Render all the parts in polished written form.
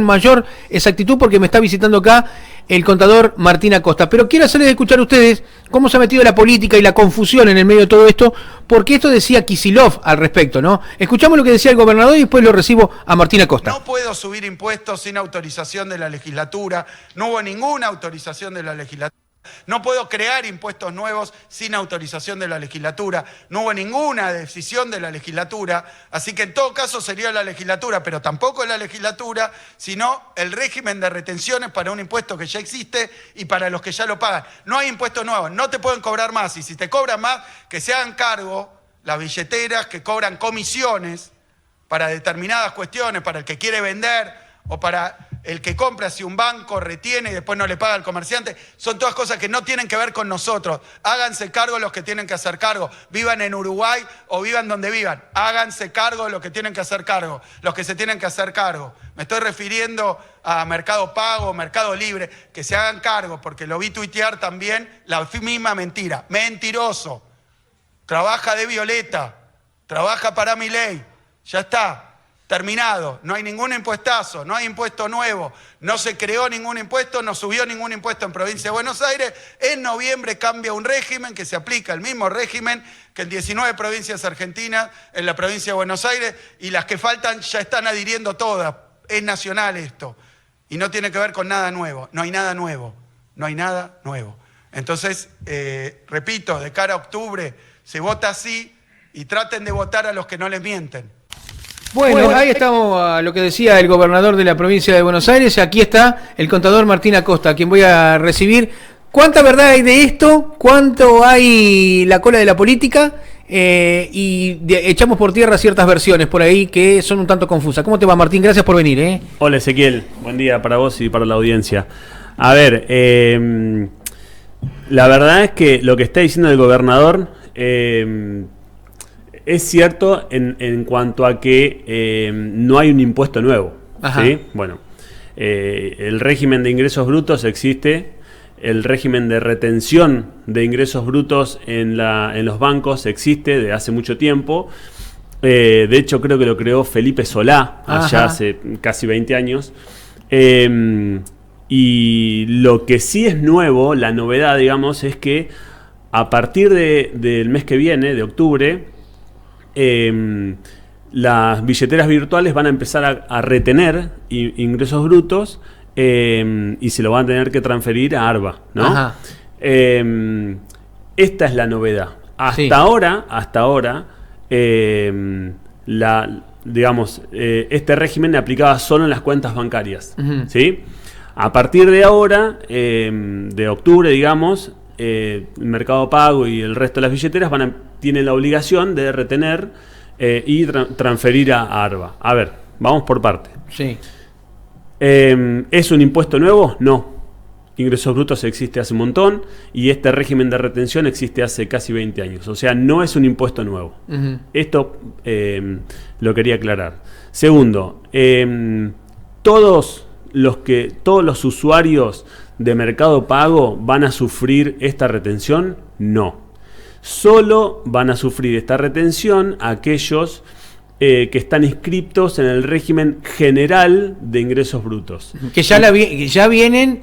mayor exactitud porque me está visitando acá el contador Martín Acosta. Pero quiero hacerles escuchar a ustedes cómo se ha metido la política y la confusión en el medio de todo esto, porque esto decía Kicillof al respecto, ¿no? Escuchamos lo que decía el gobernador y después lo recibo a Martín Acosta. No puedo subir impuestos sin autorización de la legislatura, no hubo ninguna autorización de la legislatura. No puedo crear impuestos nuevos sin autorización de la legislatura. No hubo ninguna decisión de la legislatura. Así que en todo caso sería la legislatura, pero tampoco la legislatura, sino el régimen de retenciones para un impuesto que ya existe y para los que ya lo pagan. No hay impuestos nuevos, no te pueden cobrar más. Y si te cobran más, que se hagan cargo las billeteras que cobran comisiones para determinadas cuestiones, para el que quiere vender o para el que compra, si un banco retiene y después no le paga al comerciante. Son todas cosas que no tienen que ver con nosotros. Háganse cargo los que tienen que hacer cargo. Vivan en Uruguay o vivan donde vivan. Háganse cargo de los que tienen que hacer cargo, los que se tienen que hacer cargo. Me estoy refiriendo a Mercado Pago, Mercado Libre, que se hagan cargo, porque lo vi tuitear también la misma mentira. Mentiroso. Trabaja de Violeta, trabaja para Milei. Ya está. Terminado, no hay ningún impuestazo, no hay impuesto nuevo, no se creó ningún impuesto, no subió ningún impuesto en Provincia de Buenos Aires. En noviembre cambia un régimen que se aplica, el mismo régimen que en 19 provincias argentinas, en la provincia de Buenos Aires, y las que faltan ya están adhiriendo todas. Es nacional esto, y no tiene que ver con nada nuevo, no hay nada nuevo, no hay nada nuevo. Entonces, repito, de cara a octubre se vota así y traten de votar a los que no les mienten. Bueno, ahí estamos a lo que decía el gobernador de la provincia de Buenos Aires. Aquí está el contador Martín Acosta, a quien voy a recibir. ¿Cuánta verdad hay de esto? ¿Cuánto hay la cola de la política? Echamos por tierra ciertas versiones por ahí que son un tanto confusas. ¿Cómo te va, Martín? Gracias por venir. Hola, Ezequiel. Buen día para vos y para la audiencia. A ver, la verdad es que lo que está diciendo el gobernador... es cierto en cuanto a que no hay un impuesto nuevo. ¿Sí? Bueno, el régimen de ingresos brutos existe, el régimen de retención de ingresos brutos en los bancos existe desde hace mucho tiempo. De hecho, creo que lo creó Felipe Solá, allá hace casi 20 años. Y lo que sí es nuevo, la novedad, digamos, es que a partir del mes que viene, de octubre, las billeteras virtuales van a empezar a retener ingresos brutos y se lo van a tener que transferir a ARBA, ¿no? Esta es la novedad. Hasta ahora, este régimen aplicaba solo en las cuentas bancarias, ¿sí? A partir de ahora, de octubre, digamos, Mercado Pago y el resto de las billeteras tienen la obligación de retener y transferir a ARBA. A ver, vamos por parte. Sí. ¿Es un impuesto nuevo? No. Ingresos brutos existe hace un montón y este régimen de retención existe hace casi 20 años. O sea, no es un impuesto nuevo. Esto lo quería aclarar. Segundo, todos los usuarios de Mercado Pago van a sufrir esta retención. No. Solo van a sufrir esta retención aquellos que están inscriptos en el régimen general de ingresos brutos. Que ya le vienen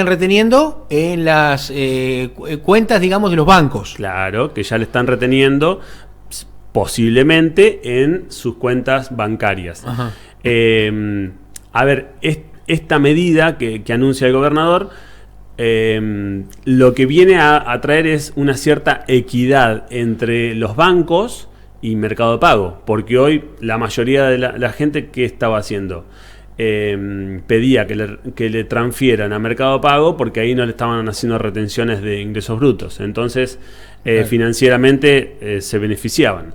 reteniendo en las cuentas, digamos, de los bancos. Claro, que ya le están reteniendo posiblemente en sus cuentas bancarias. A ver, esta medida que anuncia el gobernador, lo que viene a traer es una cierta equidad entre los bancos y Mercado Pago, porque hoy la mayoría de la gente, ¿qué estaba haciendo? Pedía que le transfieran a Mercado Pago porque ahí no le estaban haciendo retenciones de ingresos brutos, entonces financieramente se beneficiaban.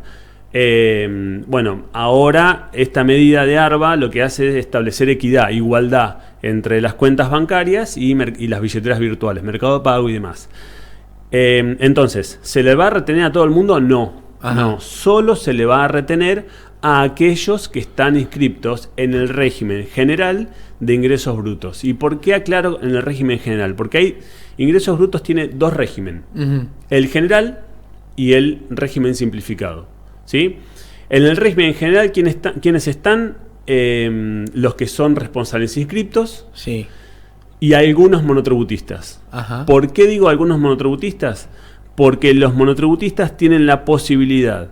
Bueno, ahora esta medida de ARBA lo que hace es establecer equidad, igualdad entre las cuentas bancarias y las billeteras virtuales, Mercado Pago y demás. Entonces, ¿se le va a retener a todo el mundo? No. No, solo se le va a retener a aquellos que están inscriptos en el régimen general de ingresos brutos. ¿Y por qué aclaro en el régimen general? Porque hay ingresos brutos, tiene dos regímenes, el general y el régimen simplificado. ¿Sí? En el régimen general, quienes están los que son responsables inscriptos Sí. y algunos monotributistas. Ajá. ¿Por qué digo algunos monotributistas? Porque los monotributistas tienen la posibilidad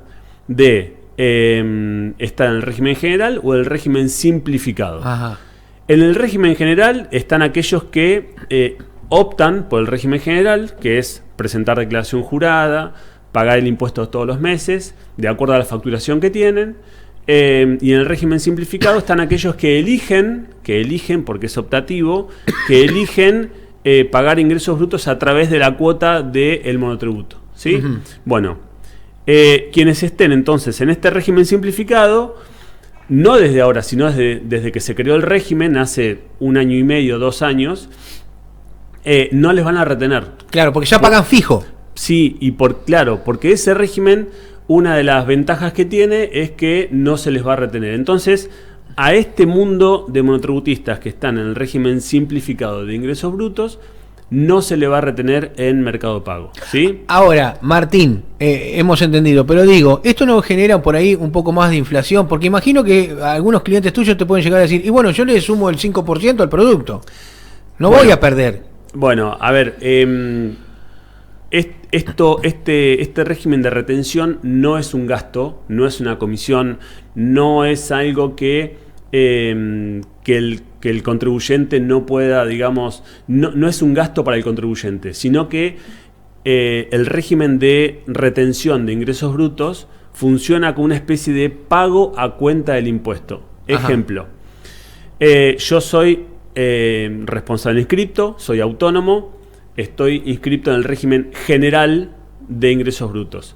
de estar en el régimen general o el régimen simplificado. Ajá. En el régimen general están aquellos que optan por el régimen general, que es presentar declaración jurada, pagar el impuesto todos los meses, de acuerdo a la facturación que tienen. Y en el régimen simplificado están aquellos que eligen porque es optativo, que eligen pagar ingresos brutos a través de la cuota del monotributo, ¿sí? Ujú. Bueno, quienes estén entonces en este régimen simplificado, no desde ahora, sino desde que se creó el régimen, hace 1 año y medio, 2 años, no les van a retener. Claro, porque ya pagan fijo. Sí, y porque ese régimen, una de las ventajas que tiene es que no se les va a retener. Entonces, a este mundo de monotributistas que están en el régimen simplificado de ingresos brutos, no se le va a retener en Mercado Pago, ¿sí? Ahora, Martín, hemos entendido, pero digo, ¿esto no genera por ahí un poco más de inflación? Porque imagino que algunos clientes tuyos te pueden llegar a decir, y bueno, yo le sumo el 5% al producto. No voy a perder. Bueno, a ver, este régimen de retención no es un gasto, no es una comisión, no es algo que el contribuyente no pueda, digamos, no es un gasto para el contribuyente, sino que el régimen de retención de ingresos brutos funciona como una especie de pago a cuenta del impuesto. Ajá. Ejemplo, yo soy responsable inscripto, soy autónomo, estoy inscrito en el régimen general de ingresos brutos.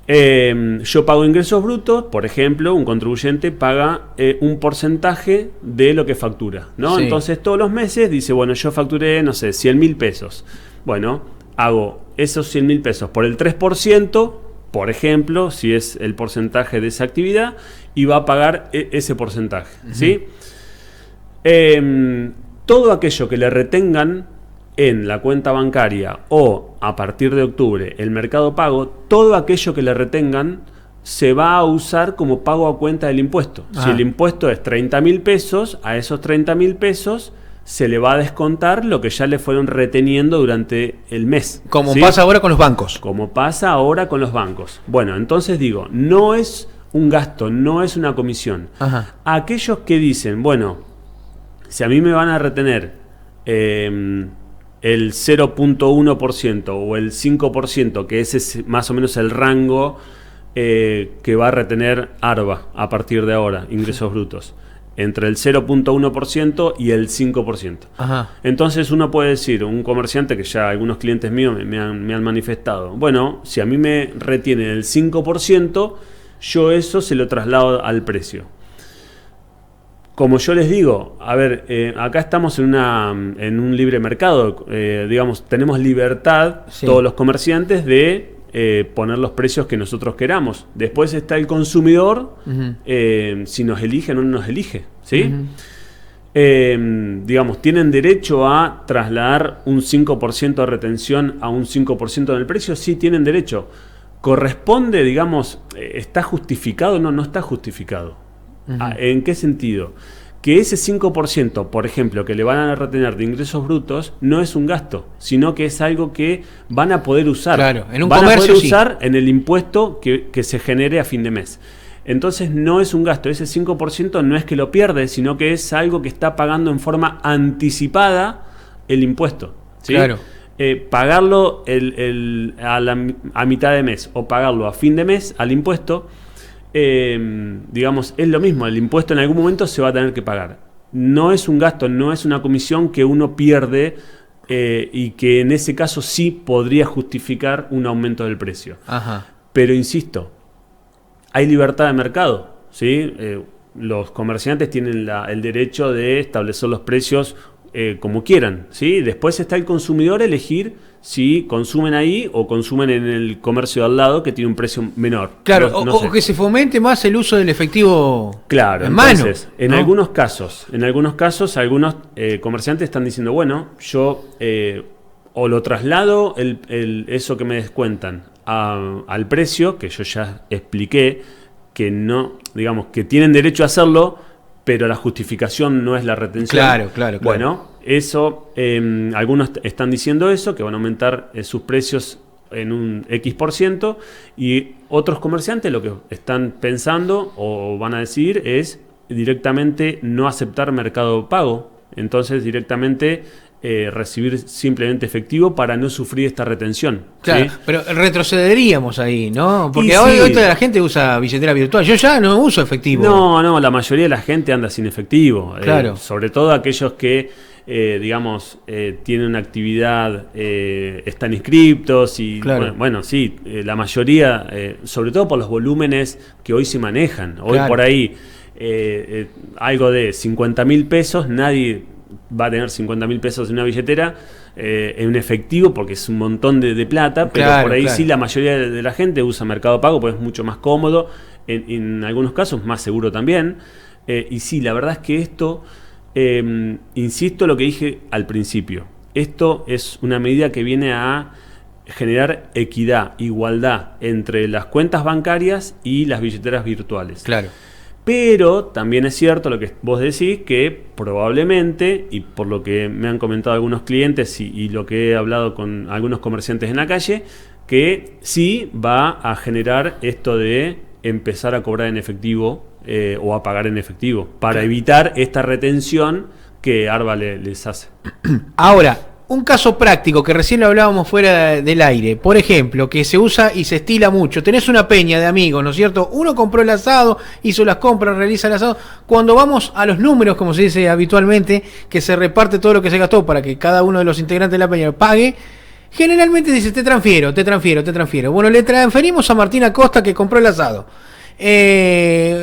Yo pago ingresos brutos, por ejemplo, un contribuyente paga un porcentaje de lo que factura, ¿no? Sí. Entonces todos los meses dice, bueno, yo facturé, no sé, 100.000 pesos. Bueno, hago esos 100.000 pesos por el 3%, por ejemplo, si es el porcentaje de esa actividad, y va a pagar ese porcentaje, ¿sí? Todo aquello que le retengan en la cuenta bancaria o a partir de octubre el Mercado Pago, todo aquello que le retengan se va a usar como pago a cuenta del impuesto. Si el impuesto es 30.000 pesos, a esos 30.000 pesos se le va a descontar lo que ya le fueron reteniendo durante el mes. Como ¿sí? pasa ahora con los bancos. Como pasa ahora con los bancos. Bueno, entonces digo, no es un gasto, no es una comisión. Ajá. Aquellos que dicen, bueno, si a mí me van a retener el 0.1% o el 5%, que ese es más o menos el rango que va a retener ARBA a partir de ahora, ingresos brutos, entre el 0.1% y el 5%. Ajá. Entonces uno puede decir, un comerciante que ya algunos clientes míos me han manifestado, bueno, si a mí me retienen el 5%, yo eso se lo traslado al precio. Como yo les digo, a ver, acá estamos en un libre mercado, digamos, tenemos libertad, sí, todos los comerciantes, de poner los precios que nosotros queramos. Después está el consumidor, si nos elige o no nos elige, ¿sí? Digamos, ¿tienen derecho a trasladar un 5% de retención a un 5% del precio? Sí, tienen derecho. ¿Corresponde, digamos, está justificado? No, no está justificado. ¿En qué sentido? Que ese 5%, por ejemplo, que le van a retener de ingresos brutos, no es un gasto, sino que es algo que van a poder usar. Claro, en un van comercio a poder usar en el impuesto que se genere a fin de mes. Entonces no es un gasto, ese 5% no es que lo pierde, sino que es algo que está pagando en forma anticipada el impuesto, ¿sí? Claro. Pagarlo a mitad de mes o pagarlo a fin de mes al impuesto, digamos, es lo mismo, el impuesto en algún momento se va a tener que pagar. No es un gasto, no es una comisión que uno pierde y que en ese caso sí podría justificar un aumento del precio. Ajá. Pero insisto, hay libertad de mercado, ¿sí? Los comerciantes tienen el derecho de establecer los precios como quieran, ¿sí? Después está el consumidor elegir si consumen ahí o consumen en el comercio de al lado que tiene un precio menor. Claro, No sé. o que se fomente más el uso del efectivo, Claro, en mano. entonces, en ¿no? algunos casos, algunos comerciantes están diciendo, bueno, yo o lo traslado eso que me descuentan al precio, que yo ya expliqué, que no, digamos, que tienen derecho a hacerlo, pero la justificación no es la retención. Claro. Bueno, eso, algunos están diciendo eso, que van a aumentar sus precios en un X%, y otros comerciantes lo que están pensando o van a decir es directamente no aceptar Mercado Pago, entonces directamente recibir simplemente efectivo para no sufrir esta retención. Claro, ¿sí? pero retrocederíamos ahí, ¿no? Porque Y hoy sí. toda la gente usa billetera virtual. Yo ya no uso efectivo. No, la mayoría de la gente anda sin efectivo. Claro. Sobre todo aquellos que, tienen una actividad, están inscriptos y, Claro. bueno, sí, la mayoría, sobre todo por los volúmenes que hoy se manejan. Hoy Claro. por ahí, algo de 50.000 pesos, nadie va a tener 50.000 pesos en una billetera en efectivo porque es un montón de plata, pero Claro, por ahí claro. sí la mayoría de la gente usa Mercado Pago porque es mucho más cómodo, en algunos casos más seguro también. Y sí, la verdad es que esto, insisto lo que dije al principio, esto es una medida que viene a generar equidad, igualdad entre las cuentas bancarias y las billeteras virtuales. Claro. Pero también es cierto lo que vos decís, que probablemente, y por lo que me han comentado algunos clientes y lo que he hablado con algunos comerciantes en la calle, que sí va a generar esto de empezar a cobrar en efectivo o a pagar en efectivo, para evitar esta retención que Arba les hace. Ahora, un caso práctico que recién lo hablábamos fuera del aire, por ejemplo, que se usa y se estila mucho. Tenés una peña de amigos, ¿no es cierto? Uno compró el asado, hizo las compras, realiza el asado. Cuando vamos a los números, como se dice habitualmente, que se reparte todo lo que se gastó para que cada uno de los integrantes de la peña pague, generalmente dice, te transfiero. Bueno, le transferimos a Martín Acosta que compró el asado.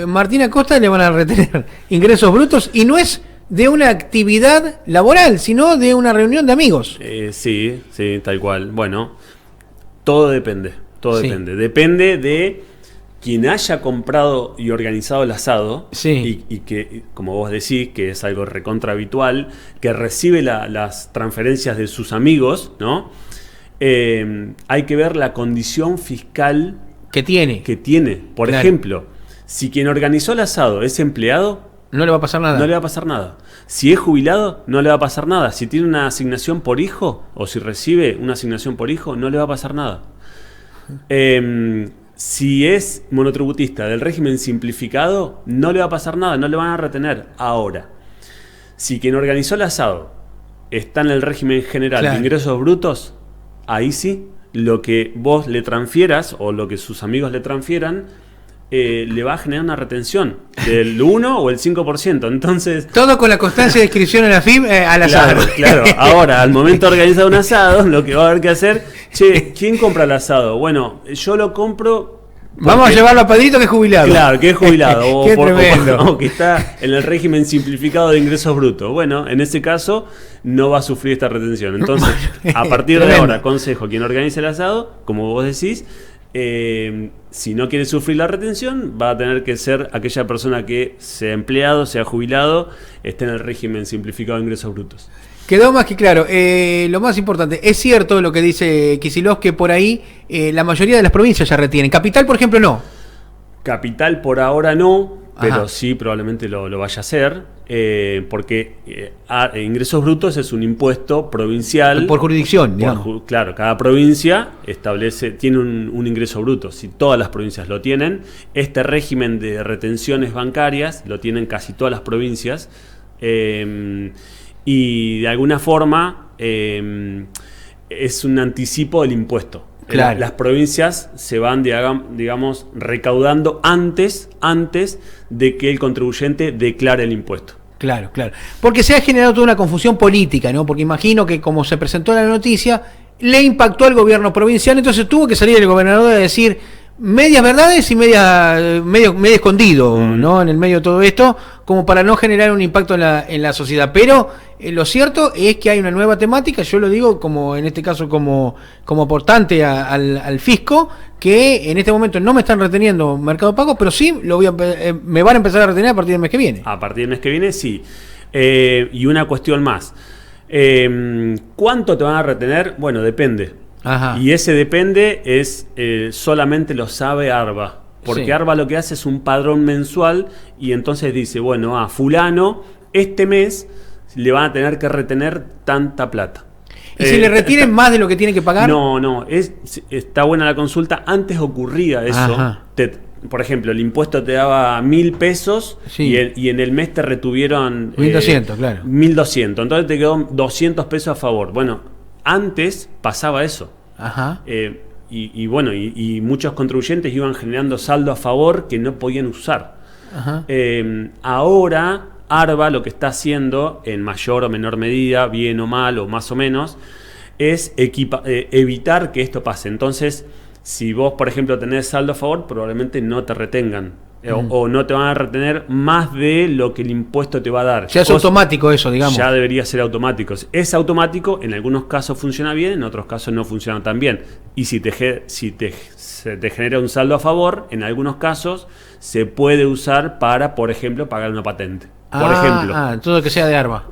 Martín Acosta le van a retener ingresos brutos y no es de una actividad laboral, sino de una reunión de amigos. Sí, tal cual. Bueno, todo depende. Sí. Depende de quien haya comprado y organizado el asado, Sí. y que, como vos decís, que es algo recontra habitual, que recibe las transferencias de sus amigos, ¿no? Hay que ver la condición fiscal Que tiene. que tiene. Por Claro. ejemplo, si quien organizó el asado es empleado, No le va a pasar nada. no le va a pasar nada. Si es jubilado, no le va a pasar nada. Si tiene una asignación por hijo, o si recibe una asignación por hijo, no le va a pasar nada. Si es monotributista del régimen simplificado, no le va a pasar nada, no le van a retener. Ahora, si quien organizó el asado está en el régimen general Claro. de ingresos brutos, ahí sí, lo que vos le transfieras o lo que sus amigos le transfieran, le va a generar una retención del 1 o el 5%. Entonces, Todo con la constancia de inscripción en la FIB al asado. claro. Ahora, al momento de organizar un asado, lo que va a haber que hacer, ¿quién compra el asado? Bueno, yo lo compro. Vamos a llevarlo a Padrito que es jubilado. Claro, que es jubilado Qué tremendo. o que está en el régimen simplificado de ingresos brutos. Bueno, en ese caso no va a sufrir esta retención. Entonces, a partir de Tremendo. ahora, aconsejo quien organice el asado, como vos decís, si no quiere sufrir la retención, va a tener que ser aquella persona que sea empleado, sea jubilado, esté en el régimen simplificado de ingresos brutos. Quedó más que claro. Lo más importante, es cierto lo que dice Kicillof, que por ahí la mayoría de las provincias ya retienen. Capital, por ejemplo, no. Capital por ahora no, pero Ajá. sí probablemente lo vaya a hacer, porque ingresos brutos es un impuesto provincial. Por jurisdicción, digamos. Claro, cada provincia tiene un ingreso bruto. Si todas las provincias lo tienen, este régimen de retenciones bancarias lo tienen casi todas las provincias, y de alguna forma es un anticipo del impuesto. Claro. Las provincias se van, digamos, recaudando antes de que el contribuyente declare el impuesto. Claro. Porque se ha generado toda una confusión política, ¿no? Porque imagino que como se presentó la noticia, le impactó al gobierno provincial, entonces tuvo que salir el gobernador a decir medias verdades y medio escondido, ¿no? En el medio de todo esto, como para no generar un impacto en la sociedad. Pero lo cierto es que hay una nueva temática, yo lo digo como en este caso como aportante al fisco, que en este momento no me están reteniendo Mercado Pago, pero sí me van a empezar a retener a partir del mes que viene. A partir del mes que viene, sí. Y una cuestión más. ¿Cuánto te van a retener? Bueno, depende. Ajá. Y ese depende es solamente lo sabe Arba. Porque Sí. ARBA lo que hace es un padrón mensual y entonces dice, bueno, a fulano este mes le van a tener que retener tanta plata. ¿Y si le retienen más de lo que tiene que pagar? No, está buena la consulta. Antes ocurría eso. Ajá. Por ejemplo, el impuesto te daba 1.000 pesos Sí. y en el mes te retuvieron 1.200, claro. 1.200. Entonces te quedó 200 pesos a favor. Bueno, antes pasaba eso. Ajá. Y muchos contribuyentes iban generando saldo a favor que no podían usar. Ajá. Ahora ARBA lo que está haciendo, en mayor o menor medida, bien o mal o más o menos, es evitar que esto pase. Entonces, si vos, por ejemplo, tenés saldo a favor, probablemente no te retengan. O no te van a retener más de lo que el impuesto te va a dar. Ya es automático eso, digamos. Ya debería ser automático. Es automático, en algunos casos funciona bien, en otros casos no funciona tan bien. Y si se te genera un saldo a favor, en algunos casos se puede usar para, por ejemplo, pagar una patente. Por ejemplo. Todo que sea de ARBA.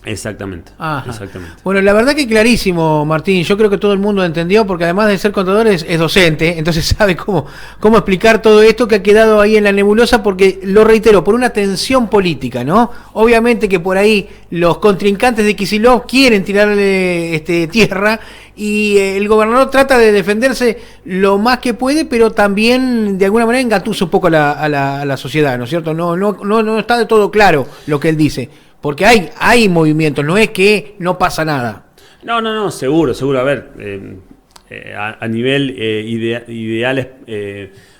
Exactamente. Ajá. Exactamente. Bueno, la verdad que clarísimo, Martín. Yo creo que todo el mundo entendió, porque además de ser contador es docente, entonces sabe cómo explicar todo esto que ha quedado ahí en la nebulosa, porque, lo reitero, por una tensión política, ¿no? Obviamente que por ahí los contrincantes de Kicillof quieren tirarle tierra, y el gobernador trata de defenderse lo más que puede, pero también de alguna manera engatusa un poco a la sociedad, ¿no es cierto? No está de todo claro lo que él dice. Porque hay movimientos, no es que no pasa nada. No, seguro. A ver, a nivel ideales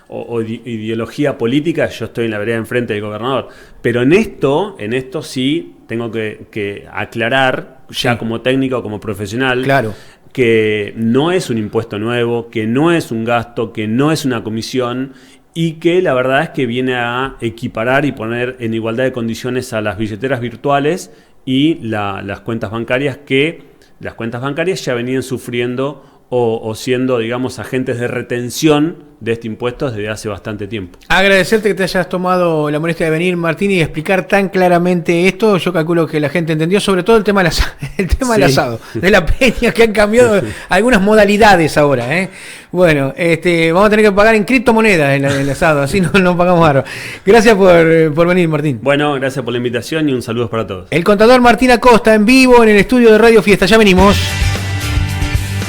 o ideología política, yo estoy en la vereda enfrente del gobernador. Pero en esto sí tengo que aclarar, ya como técnico, como profesional, claro, que no es un impuesto nuevo, que no es un gasto, que no es una comisión, y que la verdad es que viene a equiparar y poner en igualdad de condiciones a las billeteras virtuales y las cuentas bancarias, que las cuentas bancarias ya venían sufriendo o siendo, digamos, agentes de retención de este impuesto desde hace bastante tiempo. Agradecerte que te hayas tomado la molestia de venir, Martín, y explicar tan claramente esto. Yo calculo que la gente entendió, sobre todo el tema del del asado, de la peña, que han cambiado algunas modalidades ahora, ¿eh? Bueno, vamos a tener que pagar en criptomonedas el asado, así no pagamos barro. Gracias por venir, Martín. Bueno, gracias por la invitación y un saludo para todos. El contador Martín Acosta en vivo en el estudio de Radio Fiesta. Ya venimos.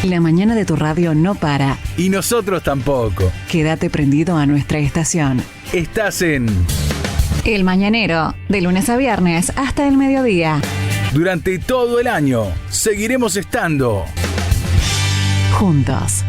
La mañana de tu radio no para. Y nosotros tampoco. Quédate prendido a nuestra estación. Estás en El Mañanero, de lunes a viernes hasta el mediodía. Durante todo el año seguiremos estando Juntos.